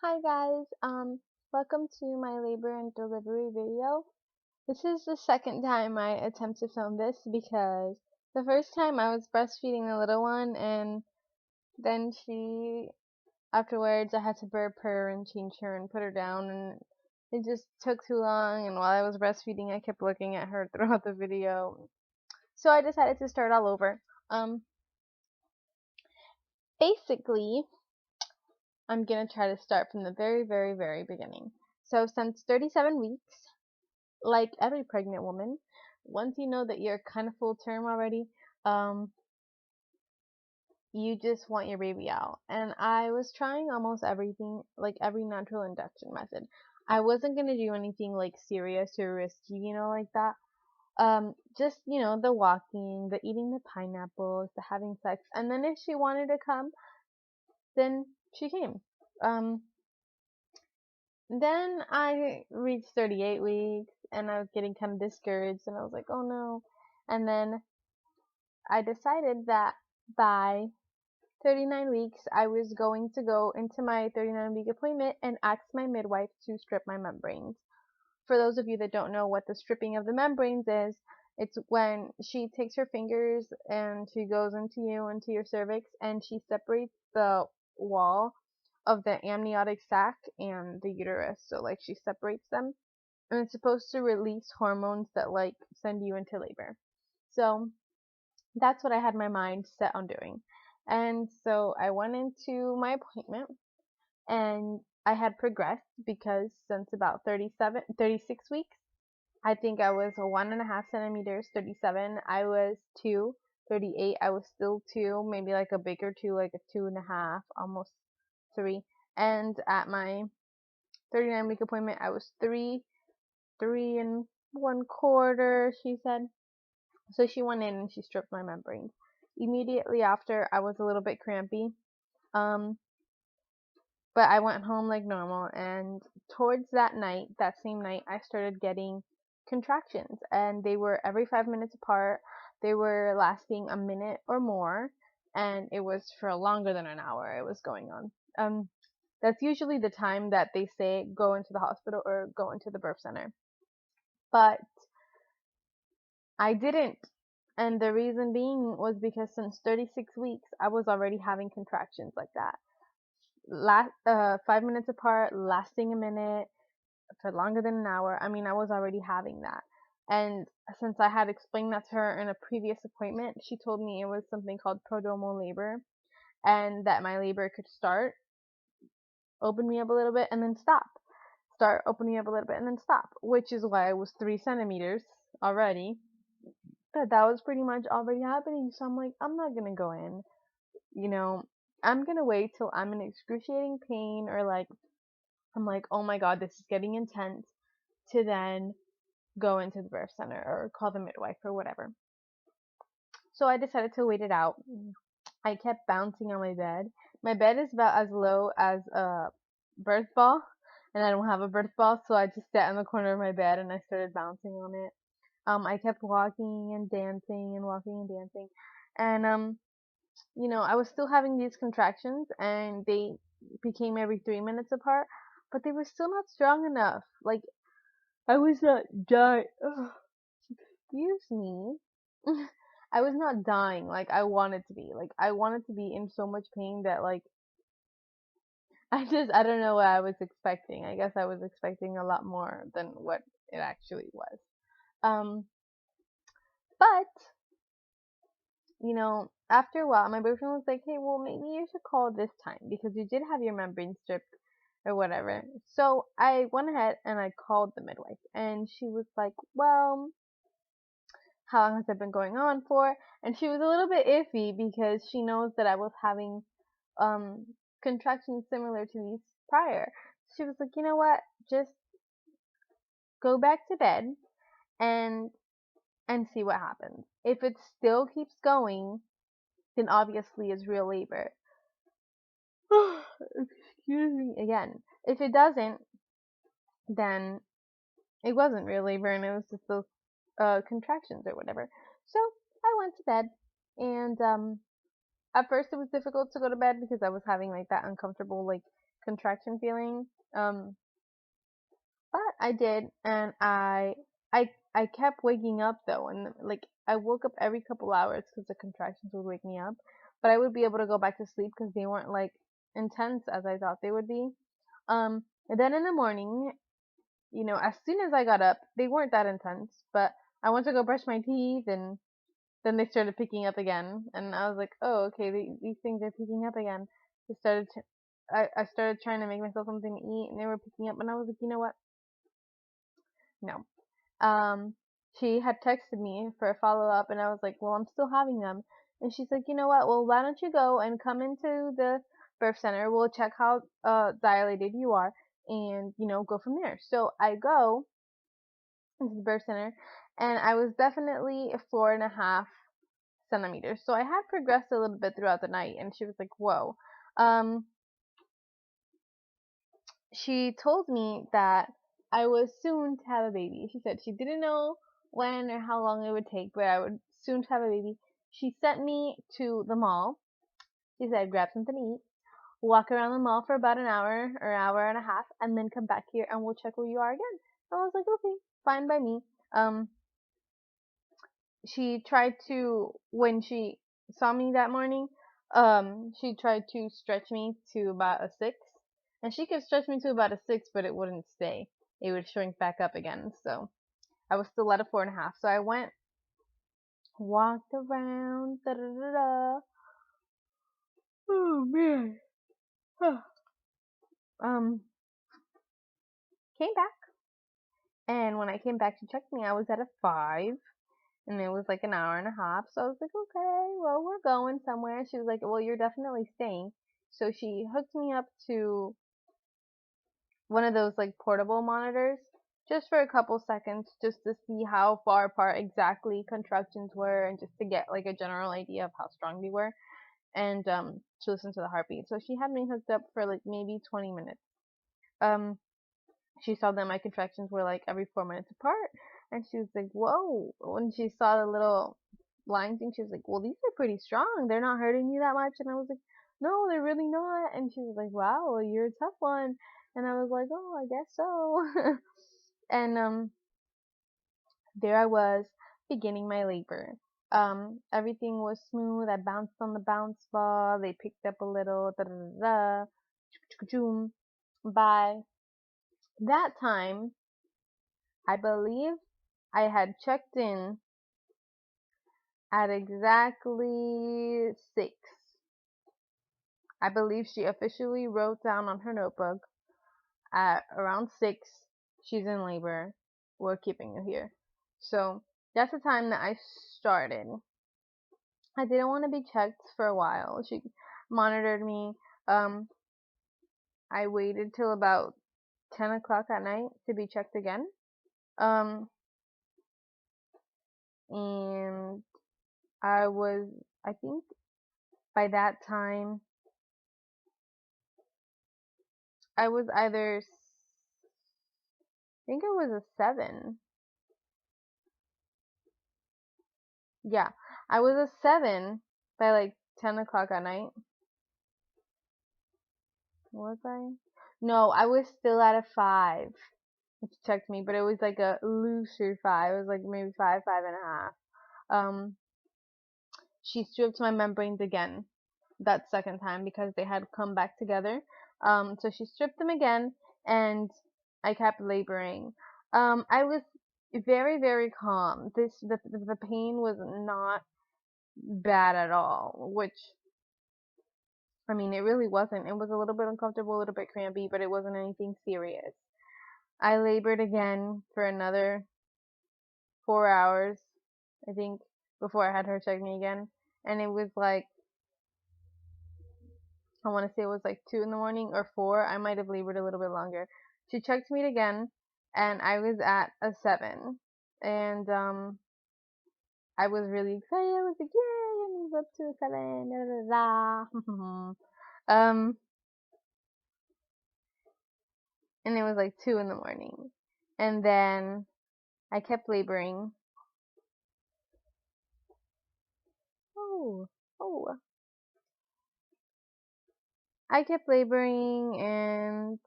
Hi guys, welcome to my labor and delivery video. This is the second time I attempt to film this because the first time I was breastfeeding the little one and then afterwards I had to burp her and change her and put her down and it just took too long, and while I was breastfeeding I kept looking at her throughout the video. So I decided to start all over. Basically, I'm gonna try to start from the very beginning. So since 37 weeks, like every pregnant woman, once you know that you're kind of full term already, um, you just want your baby out. And I was trying almost everything, like every natural induction method. I wasn't gonna do anything like serious or risky, like that. Just, the walking, the eating the pineapples, the having sex, and then if she wanted to come, then she came. Um, Then I reached 38 weeks and I was getting kind of discouraged and I was like, oh no. And then I decided that by 39 weeks, I was going to go into my 39-week appointment and ask my midwife to strip my membranes. For those of you that don't know what the stripping of the membranes is, it's when she takes her fingers and she goes into your cervix, and she separates the wall of the amniotic sac and the uterus. So like she separates them, and it's supposed to release hormones that like send you into labor. So that's what I had my mind set on doing. And so I went into my appointment and I had progressed because since about 36 weeks, I think I was 1.5 centimeters. 37, I was 2. 38, I was still 2, maybe like a bigger 2, like a 2.5, almost 3. And at my 39-week appointment, I was 3.25, she said. So she went in and she stripped my membranes. Immediately after, I was a little bit crampy. Um, but I went home like normal, and towards that same night, I started getting contractions, and they were every 5 minutes apart. They were lasting a minute or more, and it was for longer than an hour it was going on. That's usually the time that they say go into the hospital or go into the birth center. But I didn't. And the reason being was because since 36 weeks, I was already having contractions like that. 5 minutes apart, lasting a minute, for longer than an hour. I mean, I was already having that. And since I had explained that to her in a previous appointment, she told me it was something called prodromal labor, and that my labor could start, open me up a little bit, and then stop. Start, open me up a little bit, and then stop. Which is why I was 3 centimeters already. But that was pretty much already happening. So I'm like, I'm not gonna go in. You know, I'm gonna wait till I'm in excruciating pain, or like, I'm like, oh my god, this is getting intense, to then go into the birth center or call the midwife or whatever. So I decided to wait it out. I kept bouncing on my bed. My bed is about as low as a birth ball, and I don't have a birth ball, so I just sat in the corner of my bed and I started bouncing on it. I kept walking and dancing and walking and dancing, and I was still having these contractions, and they became every 3 minutes apart, but they were still not strong enough. Like, I was not dying. Excuse me. I was not dying like I wanted to be. Like, I wanted to be in so much pain that, like, I don't know what I was expecting. I guess I was expecting a lot more than what it actually was. Um, but after a while, my boyfriend was like, "Hey, well, maybe you should call this time because you did have your membrane stripped or whatever." So I went ahead and I called the midwife, and she was like, "Well, how long has it been going on for?" And she was a little bit iffy because she knows that I was having um contractions similar to these prior. She was like, "You know what? Just go back to bed and see what happens. If it still keeps going, then obviously it's real labor." Excuse me again. If it doesn't, then it wasn't real labor and it was just those contractions or whatever. So I went to bed, and at first it was difficult to go to bed because I was having like that uncomfortable like contraction feeling. But I did, and I kept waking up though, and like I woke up every couple hours because the contractions would wake me up, but I would be able to go back to sleep because they weren't like intense as I thought they would be. And then in the morning, as soon as I got up, they weren't that intense, but I went to go brush my teeth, and then they started picking up again, and I was like, oh, okay, these things are picking up again. They started. I started trying to make myself something to eat, and they were picking up, and I was like, you know what? No. Um, she had texted me for a follow up, and I was like, well, I'm still having them. And she's like, you know what? Well, why don't you go and come into the birth center? We'll check how dilated you are, and go from there. So I go into the birth center, and I was definitely 4.5 centimeters. So I had progressed a little bit throughout the night, and she was like, whoa. Um, she told me that I was soon to have a baby. She said she didn't know when or how long it would take, but I would soon to have a baby. She sent me to the mall. She said, grab something to eat, walk around the mall for about an hour or hour and a half, and then come back here and we'll check where you are again. I was like, okay, fine by me. She tried to, when she saw me that morning, she tried to stretch me to about a 6. And she could stretch me to about a 6, but it wouldn't stay. It would shrink back up again. So I was still at a 4.5. So I went, walked around, da da da da. Oh man. um, came back. And when I came back to check me, I was at a 5. And it was like an hour and a half. So I was like, okay, well, we're going somewhere. She was like, well, you're definitely staying. So she hooked me up to one of those like portable monitors just for a couple seconds, just to see how far apart exactly contractions were, and just to get like a general idea of how strong they were, and to listen to the heartbeat. So she had me hooked up for like maybe 20 minutes. She saw that my contractions were like every 4 minutes apart, and she was like, whoa. When she saw the little line thing, she was like, well, these are pretty strong, they're not hurting you that much. And I was like, no, they're really not. And she was like, wow, well, you're a tough one. And I was like, oh, I guess so. And there I was, beginning my labor. Everything was smooth. I bounced on the bounce ball. They picked up a little. Da da da. By that time, I believe I had checked in at exactly 6. I believe she officially wrote down on her notebook at around 6, she's in labor. We're keeping you here. So that's the time that I started. I didn't want to be checked for a while. She monitored me. I waited till about 10 o'clock at night to be checked again. And I think by that time, I was either, I think it was a 7. Yeah, I was a 7 by like 10 o'clock at night. Was I? No, I was still at a 5. She checked me, but it was like a looser 5. It was like maybe 5, 5.5. She stripped my membranes again that second time because they had come back together. So she stripped them again, and I kept laboring. I was very, very calm. The pain was not bad at all, which, I mean, it really wasn't. It was a little bit uncomfortable, a little bit crampy, but it wasn't anything serious. I labored again for another 4 hours, I think, before I had her check me again. And it was like, I want to say it was like 2 in the morning or 4. I might have labored a little bit longer. She checked me again, and I was at a 7. And I was really excited. I was like, yay, I moved up to a 7. Da, da, da. And it was like 2 in the morning. And then I kept laboring. Oh, oh. I kept laboring, and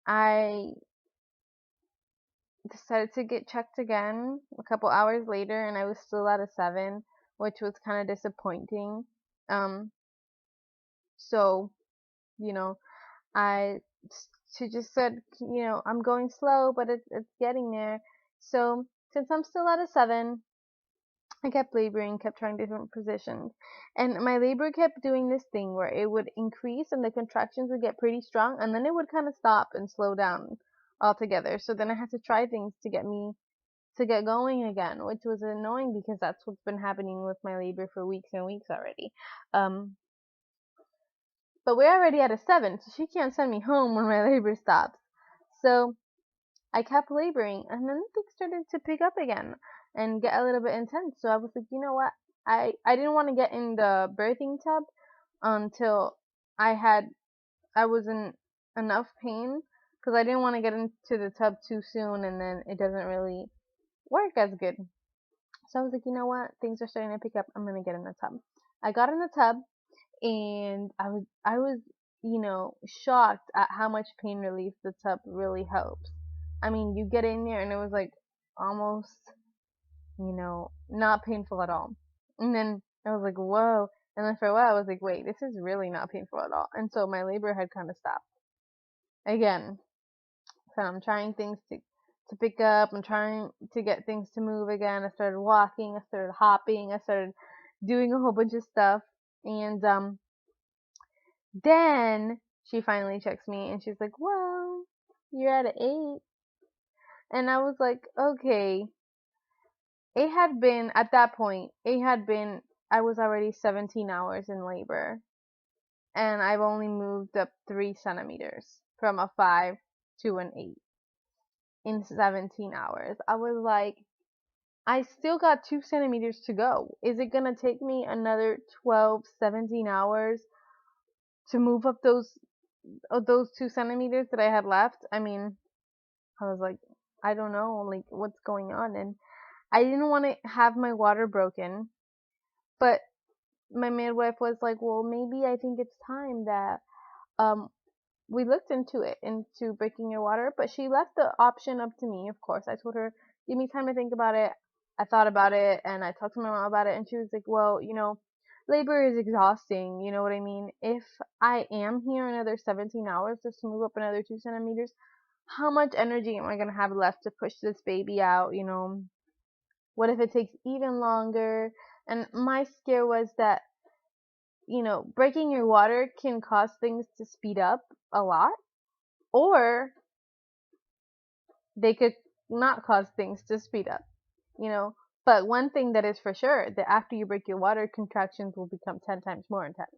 I decided to get checked again a couple hours later, and I was still at a 7, which was kind of disappointing. Um, so, you know, I she just said, I'm going slow, but it's getting there. So since I'm still at a 7, I kept laboring, kept trying different positions, and my labor kept doing this thing where it would increase and the contractions would get pretty strong, and then it would kind of stop and slow down altogether. So then I had to try things to get me to get going again, which was annoying because that's what's been happening with my labor for weeks and weeks already. Um, but we're already at a 7, so she can't send me home when my labor stops. So I kept laboring, and then things started to pick up again and get a little bit intense. So I was like, you know what? I didn't want to get in the birthing tub until I was in enough pain, because I didn't want to get into the tub too soon and then it doesn't really work as good. So I was like, you know what? Things are starting to pick up. I'm gonna get in the tub. I got in the tub, and I was shocked at how much pain relief the tub really helps. I mean, you get in there and it was like almost, not painful at all. And then I was like, whoa. And then for a while I was like, wait, this is really not painful at all. And so my labor had kind of stopped again. So I'm trying things to pick up. I'm trying to get things to move again. I started walking. I started hopping. I started doing a whole bunch of stuff. And then she finally checks me and she's like, well, you're at an 8. And I was like, okay. It had been, at that point, I was already 17 hours in labor. And I've only moved up 3 centimeters from a 5 to an 8 in 17 hours. I was like, I still got 2 centimeters to go. Is it gonna take me another 12, 17 hours to move up those 2 centimeters that I had left? I mean, I was like, I don't know, like, what's going on? And I didn't want to have my water broken, but my midwife was like, well, maybe I think it's time that um we looked into breaking your water, but she left the option up to me. Of course, I told her, give me time to think about it. I thought about it, and I talked to my mom about it, and she was like, well, labor is exhausting, you know what I mean? If I am here another 17 hours just to move up another 2 centimeters, how much energy am I going to have left to push this baby out? What if it takes even longer? And my scare was that, breaking your water can cause things to speed up a lot, or they could not cause things to speed up, you know. But one thing that is for sure, that after you break your water, contractions will become 10 times more intense.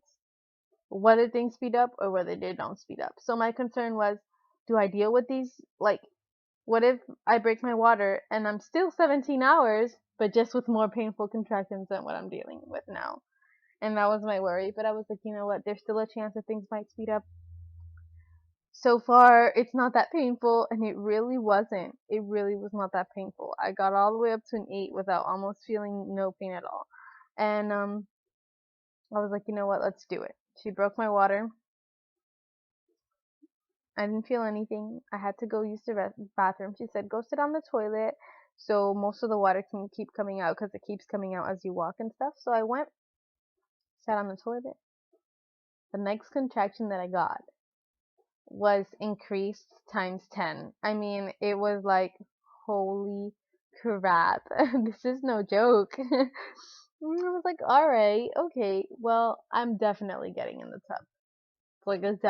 Whether things speed up or whether they don't speed up. So my concern was, do I deal with these? Like, what if I break my water and I'm still 17 hours, but just with more painful contractions than what I'm dealing with now? And that was my worry. But I was like, you know what? There's still a chance that things might speed up. So far, it's not that painful, and it really wasn't. It really was not that painful. I got all the way up to an 8 without almost feeling no pain at all. And I was like, you know what? Let's do it. She broke my water. I didn't feel anything. I had to go use the bathroom. She said, go sit on the toilet so most of the water can keep coming out, because it keeps coming out as you walk and stuff. So I went, sat on the toilet. The next contraction that I got was increased times 10. I mean, it was like, holy crap. This is no joke. I was like, alright, okay, well, I'm definitely getting in the tub. Like, it's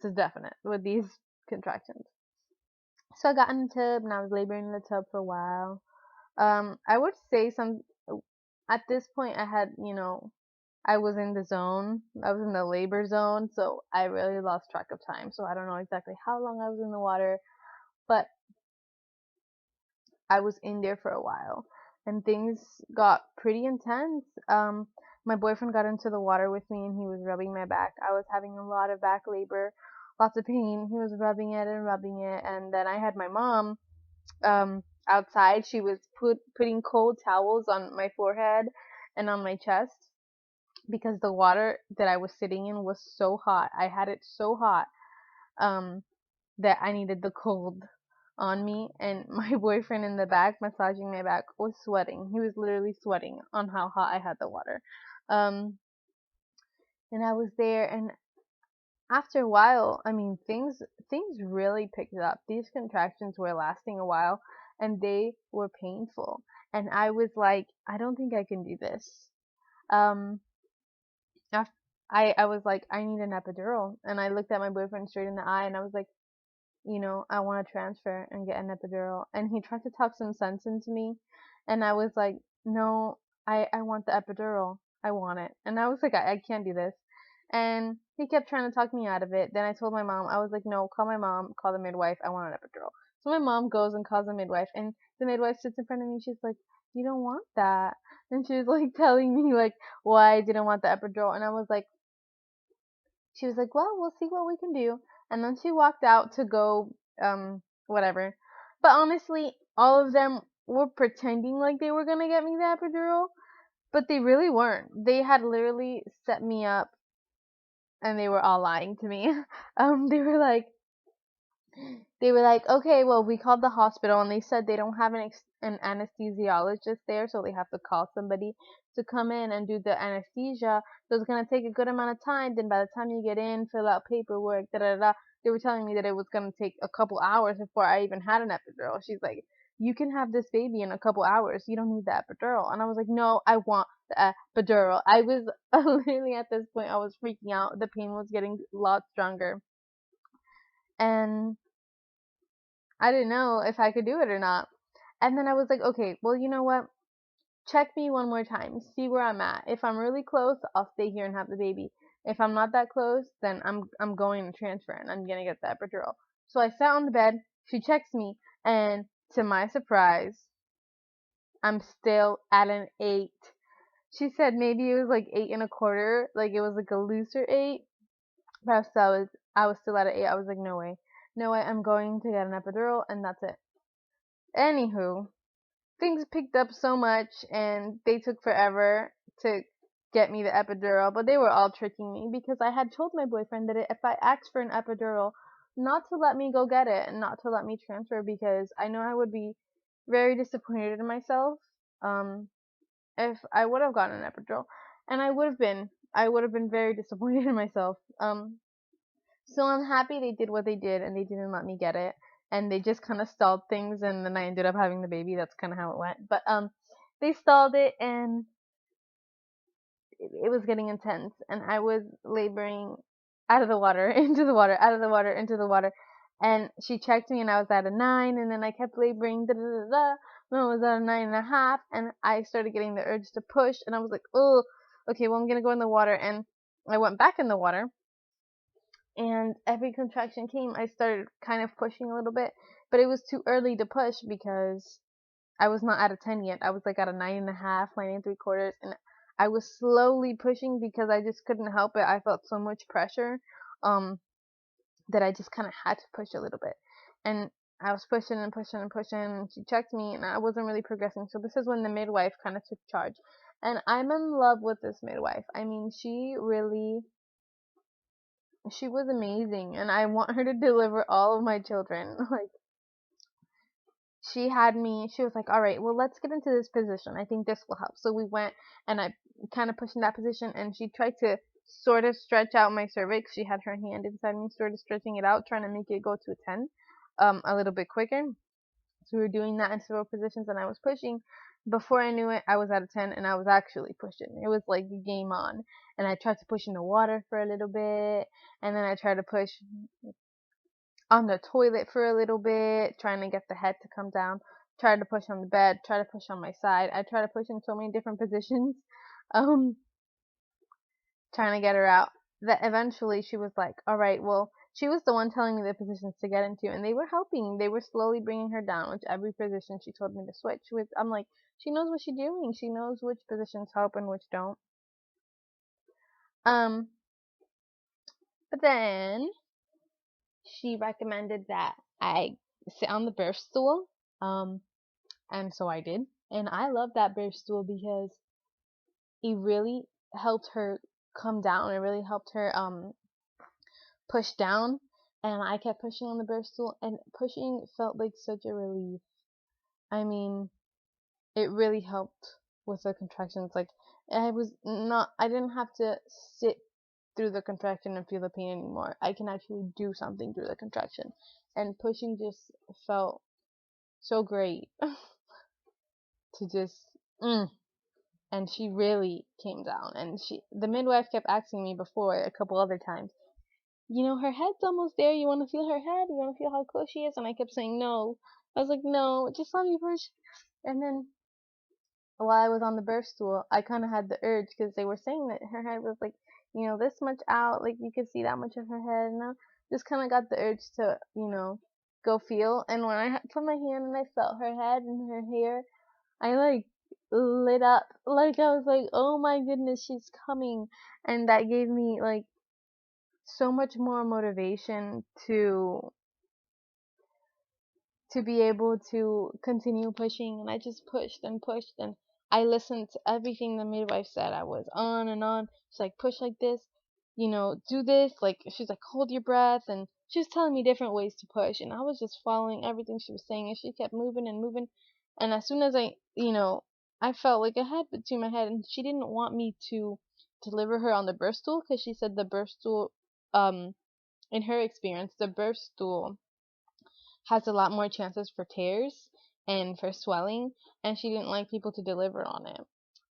a definite with these contractions. So I got in the tub and I was laboring in the tub for a while. I would say at this point I had, I was in the zone. I was in the labor zone, so I really lost track of time. So I don't know exactly how long I was in the water, but I was in there for a while, and things got pretty intense. My boyfriend got into the water with me, and he was rubbing my back. I was having a lot of back labor, lots of pain. He was rubbing it and rubbing it, and then I had my mom outside. She was putting cold towels on my forehead and on my chest, because the water that I was sitting in was so hot. I had it so hot um that I needed the cold on me, and my boyfriend in the back massaging my back was sweating. He was literally sweating on how hot I had the water. Um and I was there, and after a while, I mean, things really picked up. These contractions were lasting a while, and they were painful. And I was like, I don't think I can do this. Um, af- I was like, I need an epidural, and I looked at my boyfriend straight in the eye, and I was like, I want to transfer and get an epidural. And he tried to talk some sense into me, and I was like, no, I want the epidural. I want it. And I was like, I can't do this. And he kept trying to talk me out of it. Then I told my mom, I was like, no, call my mom, call the midwife. I want an epidural. So my mom goes and calls the midwife, and the midwife sits in front of me. She's like, you don't want that. And she was like telling me like why I didn't want the epidural. And I was like, she was like, well, we'll see what we can do. And then she walked out to go, whatever. But honestly, all of them were pretending like they were gonna get me the epidural, but they really weren't. They had literally set me up, and they were all lying to me. They were like, okay, well, we called the hospital, and they said they don't have an anesthesiologist there, so they have to call somebody to come in and do the anesthesia. So it's gonna take a good amount of time. Then by the time you get in, fill out paperwork, da da da. They were telling me that it was gonna take a couple hours before I even had an epidural. She's like, you can have this baby in a couple hours. You don't need the epidural. And I was like, no, I want the epidural. I was literally at this point, I was freaking out. The pain was getting a lot stronger, and I didn't know if I could do it or not. And then I was like, okay, well, you know what? Check me one more time. See where I'm at. If I'm really close, I'll stay here and have the baby. If I'm not that close, then I'm going to transfer and I'm gonna get the epidural. So I sat on the bed. She checks me, and to my surprise, I'm still at an 8. She said maybe it was like 8 1/4, like it was like a looser 8. But I was still at an 8. I was like, no way, no way. I'm going to get an epidural, and that's it. Anywho, things picked up so much, and they took forever to get me the epidural, but they were all tricking me because I had told my boyfriend that if I asked for an epidural, not to let me go get it and not to let me transfer, because I know I would be very disappointed in myself if I would have gotten an epidural, and I would have been very disappointed in myself. So I'm happy they did what they did and they didn't let me get it, and they just kind of stalled things, and then I ended up having the baby. That's kind of how it went. But they stalled it, and it was getting intense, and I was laboring out of the water, into the water, out of the water, into the water. And she checked me, and I was at a 9, and then I kept laboring, da da da da. Then I was at a 9.5, and I started getting the urge to push, and I was like, oh, okay, well, I'm gonna go in the water, and I went back in the water, and every contraction came, I started kind of pushing a little bit, but it was too early to push because I was not at a 10 yet. I was like at a 9.5, 9 3/4, and I was slowly pushing because I just couldn't help it. I felt so much pressure, um, that I just kind of had to push a little bit, and I was pushing and pushing and pushing. And she checked me, and I wasn't really progressing. So this is when the midwife kind of took charge, and I'm in love with this midwife. I mean, she was amazing, and I want her to deliver all of my children. Like, she was like, all right, well, let's get into this position. I think this will help. So we went, and I kind of pushed in that position, and she tried to sort of stretch out my cervix. She had her hand inside me, sort of stretching it out, trying to make it go to a 10, a little bit quicker. So we were doing that in several positions, and I was pushing. Before I knew it, I was at a 10, and I was actually pushing. It was like game on. And I tried to push in the water for a little bit, and then I tried to push on the toilet for a little bit, trying to get the head to come down. Tried to push on the bed, tried to push on my side. I tried to push in so many different positions, um, trying to get her out. That eventually she was like, all right, well, she was the one telling me the positions to get into, and they were helping. They were slowly bringing her down, which every position she told me to switch with. I'm like, she knows what she's doing. She knows which positions help and which don't. Um, but then she recommended that I sit on the birth stool. And so I did. And I love that birth stool because it really helped her come down. It really helped her push down, and I kept pushing on the birth stool, and pushing felt like such a relief. I mean, it really helped with the contractions. Like, I didn't have to sit through the contraction and feel the pain anymore. I can actually do something through the contraction, and pushing just felt so great to just and she really came down. And the midwife kept asking me before a couple other times, her head's almost there, you want to feel her head, you want to feel how close she is? And I kept saying no. I was like, no, just let me push. And then while I was on the birth stool, I kind of had the urge, because they were saying that her head was like, this much out, like you could see that much of her head, and I just kind of got the urge to, go feel. And when I put my hand and I felt her head and her hair, I like lit up. Like, I was like, oh my goodness, she's coming. And that gave me like so much more motivation to be able to continue pushing. And I just pushed and pushed, and I listened to everything the midwife said. I was on and on. She's like, push like this, do this, like, she's like, hold your breath, and she was telling me different ways to push, and I was just following everything she was saying, and she kept moving and moving. And as soon as I felt like a head between my head, and she didn't want me to deliver her on the birth stool, because she said the birth stool, in her experience, the birth stool has a lot more chances for tears and for swelling, and she didn't like people to deliver on it.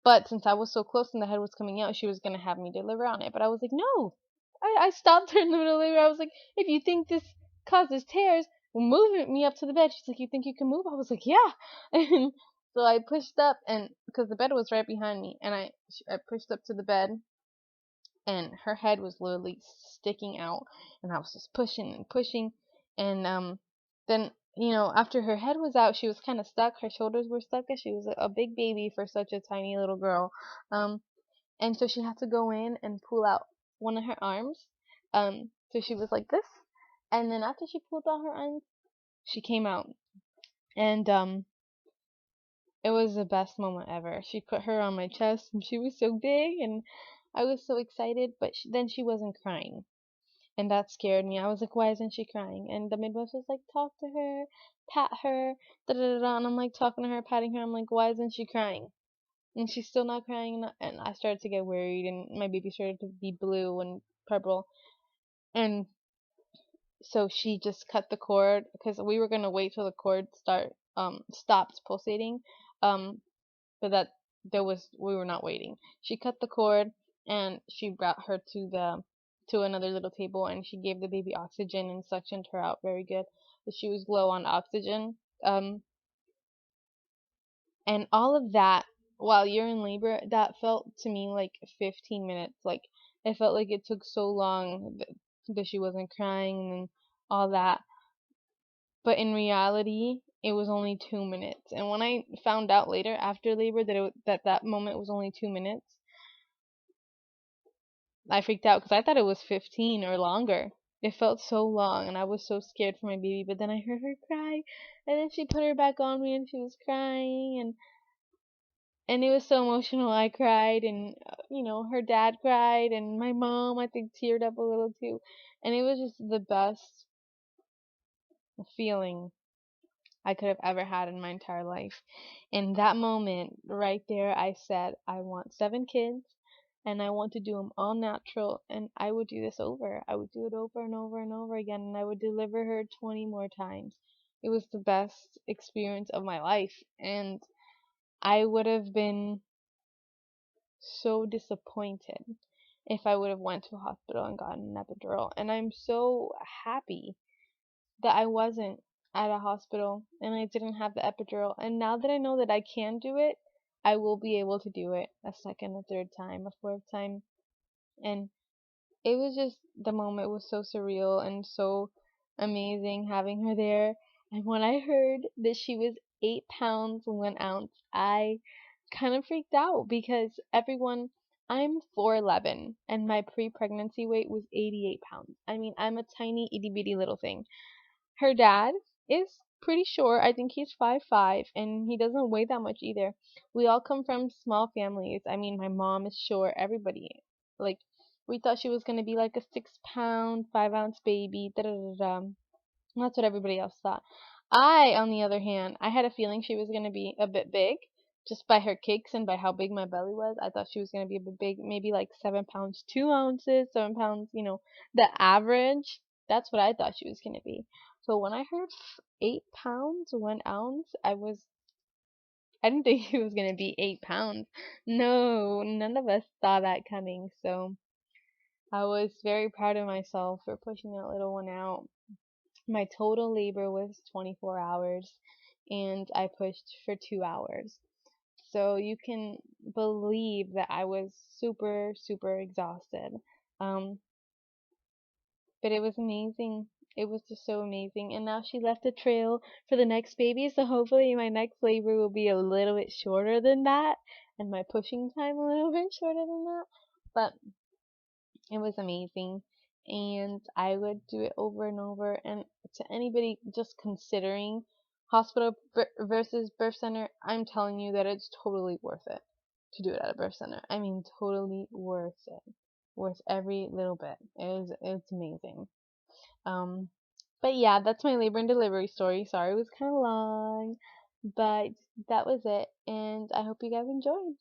But since I was so close and the head was coming out, she was going to have me deliver on it. But I was like, no. I stopped her in the middle of labor. I was like, if you think this causes tears, move me up to the bed. She's like, you think you can move? I was like, yeah. And so I pushed up, and because the bed was right behind me, and I pushed up to the bed, and her head was literally sticking out, and I was just pushing and pushing. And then after her head was out, she was kind of stuck. Her shoulders were stuck, as she was a big baby for such a tiny little girl. And so she had to go in and pull out one of her arms. So she was like this, and then after she pulled out her arms, she came out. And it was the best moment ever. She put her on my chest, and she was so big, and I was so excited. But then she wasn't crying, and that scared me. I was like, why isn't she crying? And the midwife was like, talk to her, pat her, da da da da. And I'm like talking to her, patting her. I'm like, why isn't she crying? And she's still not crying. And I started to get worried, and my baby started to be blue and purple. And so she just cut the cord, because we were gonna wait till the cord stopped pulsating. But that we were not waiting. She cut the cord, and she brought her to another little table, and she gave the baby oxygen and suctioned her out very good. But she was low on oxygen. And all of that while you're in labor, that felt to me like 15 minutes. Like, it felt like it took so long that she wasn't crying and all that. But in reality, it was only 2 minutes. And when I found out later after labor that moment was only 2 minutes, I freaked out, because I thought it was 15 or longer. It felt so long, and I was so scared for my baby. But then I heard her cry, and then she put her back on me, and she was crying, and it was so emotional. I cried, and her dad cried, and my mom, I think, teared up a little too. And it was just the best feeling I could have ever had in my entire life. In that moment, right there, I said, I want 7 kids, and I want to do them all natural, and I would do this over. I would do it over and over and over again, and I would deliver her 20 more times. It was the best experience of my life, and I would have been so disappointed if I would have went to a hospital and gotten an epidural. And I'm so happy that I wasn't at a hospital and I didn't have the epidural. And now that I know that I can do it, I will be able to do it a second, a third time, a fourth time. And it was just, the moment was so surreal and so amazing having her there. And when I heard that she was 8 pounds 1 ounce, I kind of freaked out, because I'm 4'11", and my pre-pregnancy weight was 88 pounds. I mean, I'm a tiny itty bitty little thing. Her dad is pretty short. I think he's 5'5", and he doesn't weigh that much either. We all come from small families. I mean, my mom is short. Everybody, like, we thought she was gonna be like a 6 pound, 5 ounce baby. Da da da da. That's what everybody else thought. On the other hand, I had a feeling she was gonna be a bit big, just by her kicks and by how big my belly was. I thought she was gonna be a bit big, maybe like 7 pounds, 2 ounces, 7 pounds. The average. That's what I thought she was gonna be. So when I heard 8 pounds, 1 ounce, I didn't think it was gonna be 8 pounds. No, none of us saw that coming. So I was very proud of myself for pushing that little one out. My total labor was 24 hours, and I pushed for 2 hours. So you can believe that I was super, super exhausted. Um, but it was amazing. It was just so amazing. And now she left a trail for the next baby, so hopefully my next labor will be a little bit shorter than that, and my pushing time a little bit shorter than that. But it was amazing, and I would do it over and over. And to anybody just considering hospital versus birth center, I'm telling you that it's totally worth it to do it at a birth center. I mean, totally worth it. Worth every little bit. It's amazing. Um, but yeah, that's my labor and delivery story. Sorry it was kind of long, but that was it, and I hope you guys enjoyed.